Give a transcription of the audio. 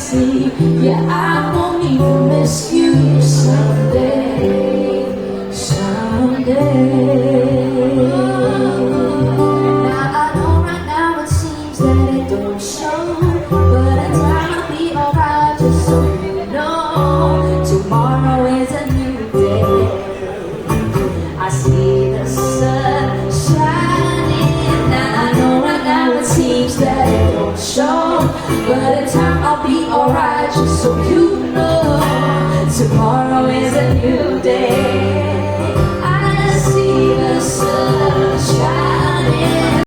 see. Yeah, I won't even miss you someday, someday. Now I know right now it seems that it don't show, but in time I'll be alright, just so you know. Tomorrow is a new day. I see the sun shining. Now I know right now it seems that it don't show, but in time I'll be alright, just so you know. Tomorrow is a new day.